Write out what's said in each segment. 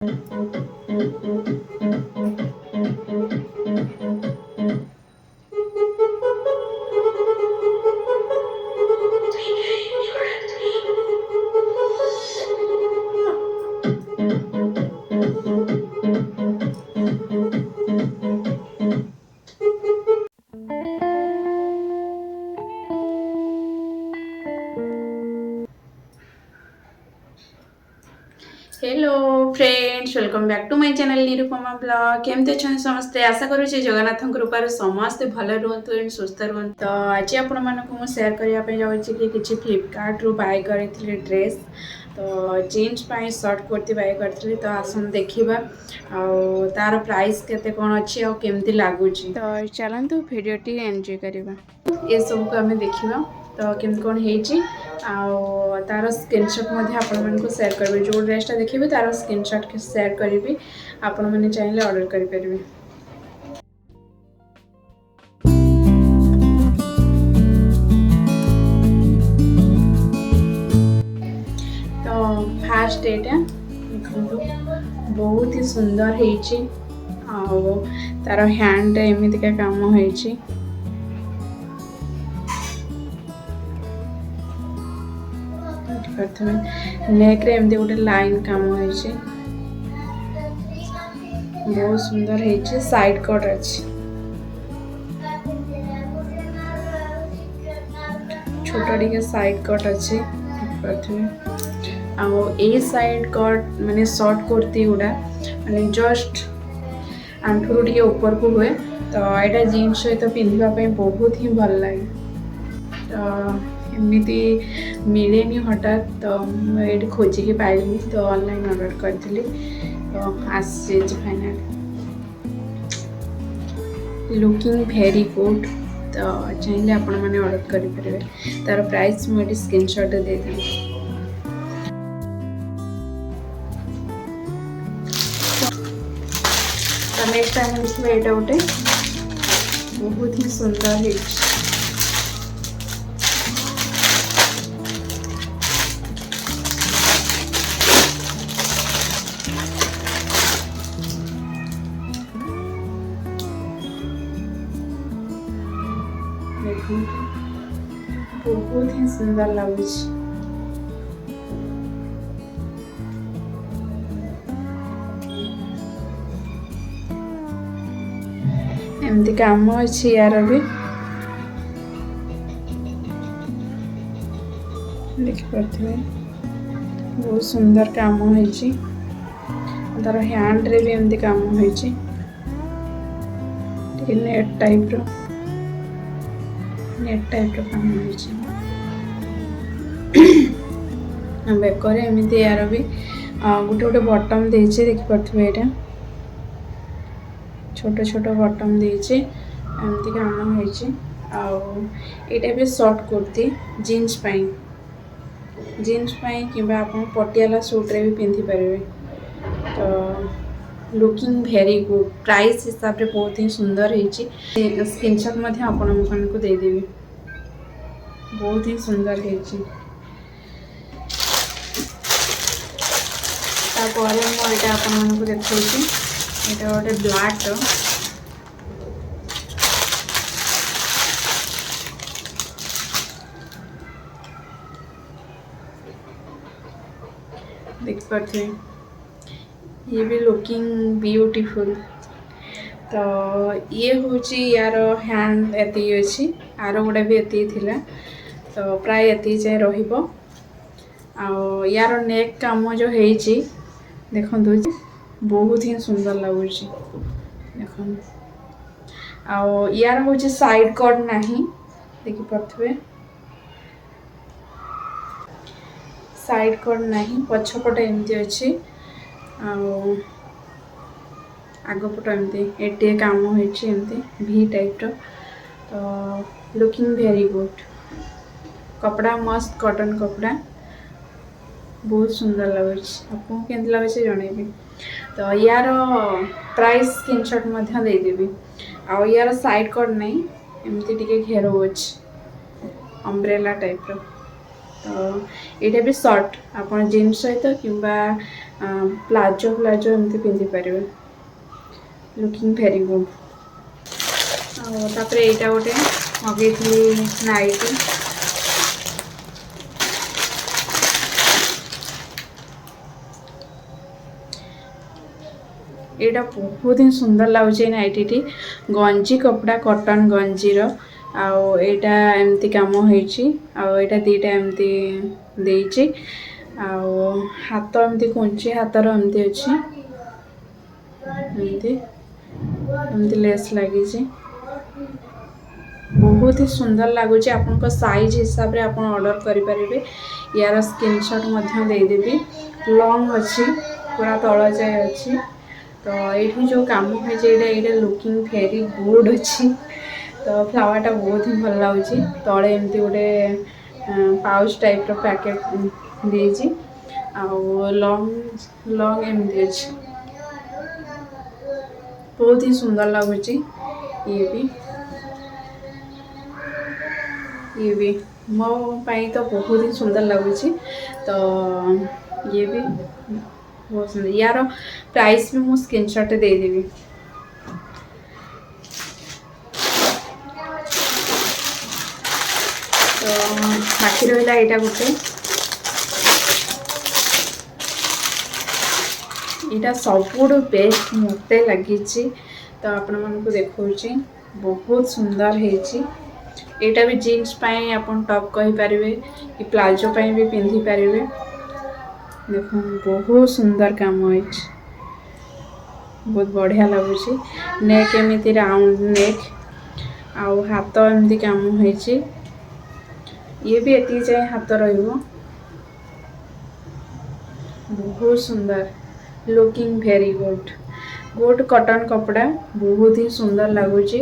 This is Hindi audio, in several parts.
Hello friends, welcome back to my channel Nirupama blog. केमती अच्छा समस्ते? आशा करुचे जगन्नाथ कृपार समस्ते भले रुहतु एंड सुस्थ रुहतु। तो आज आपण मानक शेयर करने जाऊँगी कि किसी फ्लिपकार्ट रू बाय करी ड्रेस, तो जीन्स पाई सर्ट कुर्ती बाय करी। तो आसन देखा तार प्राइस केते कौन अच्छी आ केमती लगुच। तो चलतु भिडियोटी एंजॉय करवा, ये सब को आम देखा तो केमती कौन होती तार स्क्रीनशॉट आपण शेयर करेंगे। जो ड्रेसटा देखिए तार स्क्रीनशॉट शेयर करी, आपण मैंने चाहिए ऑर्डर करेंगे। तो फास्ट एटा देखो बहुत ही सुंदर है, तार हैंड एमती का काम है। प्रथम नेक रे एमती गोटे लाइन काम है, बहुत सुंदर है। साइड कट अच्छी छोटा टी साइड कट अच्छी। प्रथम ए साइड कट माने शॉर्ट कुर्ती गुड़ा माने जस्ट आंठू टे ऊपर को हुए, तो यहाँ जीन्स सहित पिंधापी बहुत ही भल लगे। तो एमती मिलेनि हठात, तो ये खोजिकी पाइली, तो ऑनलाइन ऑर्डर करी। तो आसी फाइनल लुकिंग वेरी गुड। तो चाहिए आपण मैंने ऑर्डर करेंगे। तार प्राइस मुझे स्क्रीनशॉट दे दें। तो नेक्स्ट टाइम देखिए यहाँ गोटे बहुत ही सुंदर है। देखो बहुत ही सुंदर लगुच। एमती काम अच्छी यार भी देखिए बहुत सुंदर काम है। तार हैंड रे भी एमती काम है, नेट टाइप काम है। बेकर एमती यार भी गोटे गोटे बटम देखे देखिपे, यहाँ छोट छोट बटम देचे एमती काम है। भी शॉर्ट कुर्ती जीन्स पाई कि आप पटियाला सूट रे भी पिंधि पारे। तो लुकिंग वेरी गुड, प्राइस हिसाब से बहुत ही सुंदर है। स्क्रीनशॉट आपण को देदेवी, बहुत ही सुंदर है। मुझे आपको देखा यहाँ गोटे ब्लैक देख पारे, ये भी लुकिंग ब्यूटीफुल। तो ये हूँ यार हैंड एति अच्छी, आर गुड़ा भी एति थिला, तो प्राय एति जाए रहिबो। यार नेक काम जो है देखो बहुत ही सुंदर लगुच। देखो यार हूँ साइड कट नहीं देखिपे, साइड कट नहीं, पछपट एमती अच्छी, आगपट एमती एटे काम होती भी टाइप। तो लुकिंग वेरी गुड, कपड़ा मस्त कॉटन कपड़ा बहुत सुंदर लगे। आपको केमती लगे जनइबी। तो यार प्राइस स्क्रीनशॉट देदेवी। आ यार साइड कट नहीं, एमती टिके घेरो अच्छे अम्ब्रेला टाइप। तो ये भी शॉर्ट आप जीन्स सहित कि प्लाजो प्लाजो एमती पिंधि पारे लुकिंग भेरी गुड तापर यहाँ गोटे मगेली नाइटी यहाँ बहुत ही सुंदर लगुच नाइटी टी गंजी कपड़ा कॉटन गंजीर आईटा एमती कम होटा दीटा एमती देची हाथ एमती कुंची हाथर एमती अच्छी एमती एमती लेस लगी बहुत ही सुंदर लगुच आपण साइज हिसाब से आप ऑर्डर करें यार स्क्रीनशॉट देदेवी लॉन्ग अच्छी पूरा तल जाए अच्छी तो ये जो कम है लुकिंग वेरी गुड अच्छी तो फ्लावरटा बहुत ही भल लगुच तले एमती गोटे पाउच टाइप रो पैकेट देजी लॉन्ग लॉन्ग एमती अच्छी बहुत ही सुंदर लगुच ये भी मो पाई तो बहुत ही सुंदर लगुच तो ये भी बहुत सुंदर यार प्राइस भी मुझे स्क्रीनशॉट दे देवी तो बाकी रहा यहाँ गोटे यहाँ सब बेस्ट मत लगी तो आपण मानक देखा बहुत सुंदर है यहाँ भी जीन्स आप टॉप कहींपर कि प्लाजो भी पिंधि पारे देख बहुत सुंदर काम है बहुत बढ़िया लगुच नेक एमती राउंड नेक आउ हाथ एमती काम है ये भी एति जाए हाथ रहिबो बहुत सुंदर looking very good good cotton कपड़ा बहुत ही सुंदर लगुच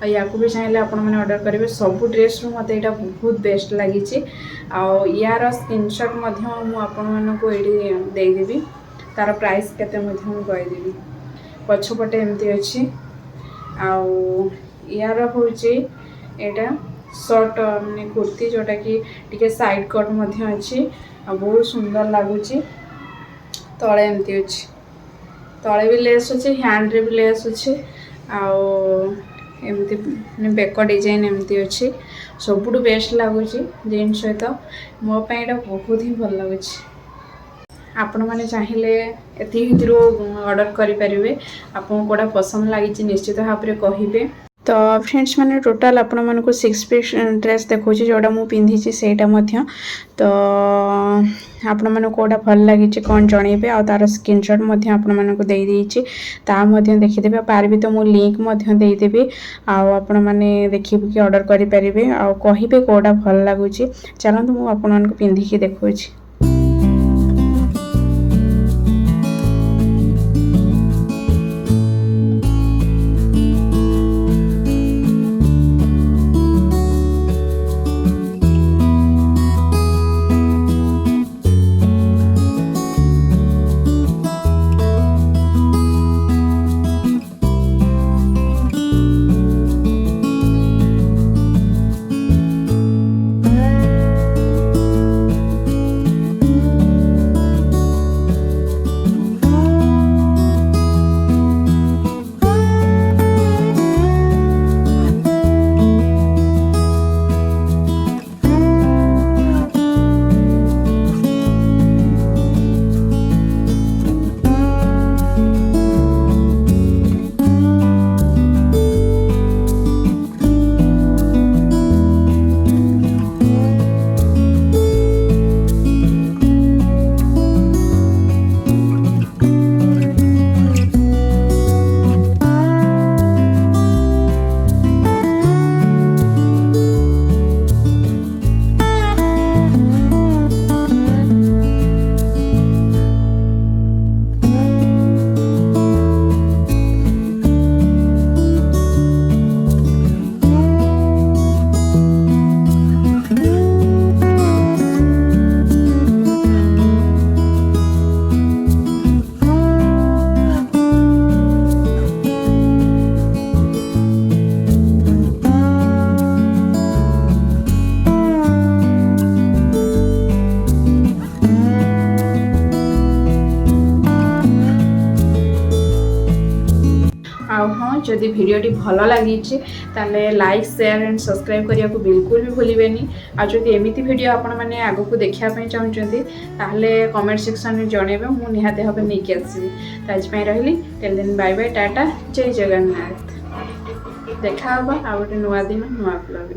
या भी चाहिए आपण मैंने ऑर्डर करेंगे सब ड्रेस रू मत यहाँ बहुत बेस्ट लगी यार स्क्रीनशॉट मुझे देदेवी तार प्राइस केते कहीदेवी पछपटे एमती अच्छी यार हूँ यहाँ शर्ट माने कुर्ती जोटा कि टिके साइड कट अच्छी बहुत सुंदर लगुच तले एमती अच्छी तले भी लेस अच्छे हैंड रे भी लेस अच्छे एमती बेक डिजाइन एमती अच्छी सबुठ बेस्ट लगुच जीन्स सहित मोप बहुत ही भल लगुच आपण मैंने चाहिए एति ऑर्डर करें आपको कौटा पसंद लगी निश्चित भाव में कहे तो फ्रेंड्स मैंने टोटाल आपण मानक 6 पीस ड्रेस देखो जोड़ा मुझे पिंधि से तो आपण मानक कौटा भल लगी कौन जनइबे आ तार स्क्रीनशॉट आपण मानक दे देछि ता देखिदेबे पार भी तो मु लिंक देदेवी आपण माने देखिए कि ऑर्डर करि परिबे आ कहिबे कौटा भल लगुच चलतु मु आपण मानक पिंधि देखो। हाँ जदि भिडियोटी भल लगी ताले लाइक शेयर एंड सब्सक्राइब करने को बिल्कुल भी भूलें आदि एमती भिडियो आपण मैंने आगक देखापी चाहते ताहले कमेंट सेक्शन में जनइबे मु निहाते भाव नहीं आसबि। तो आज रही टेल दिन बाय बाय टाटा जय जगन्नाथ देखा आ गोटे नुआ दिन नुआ ब्लॉग।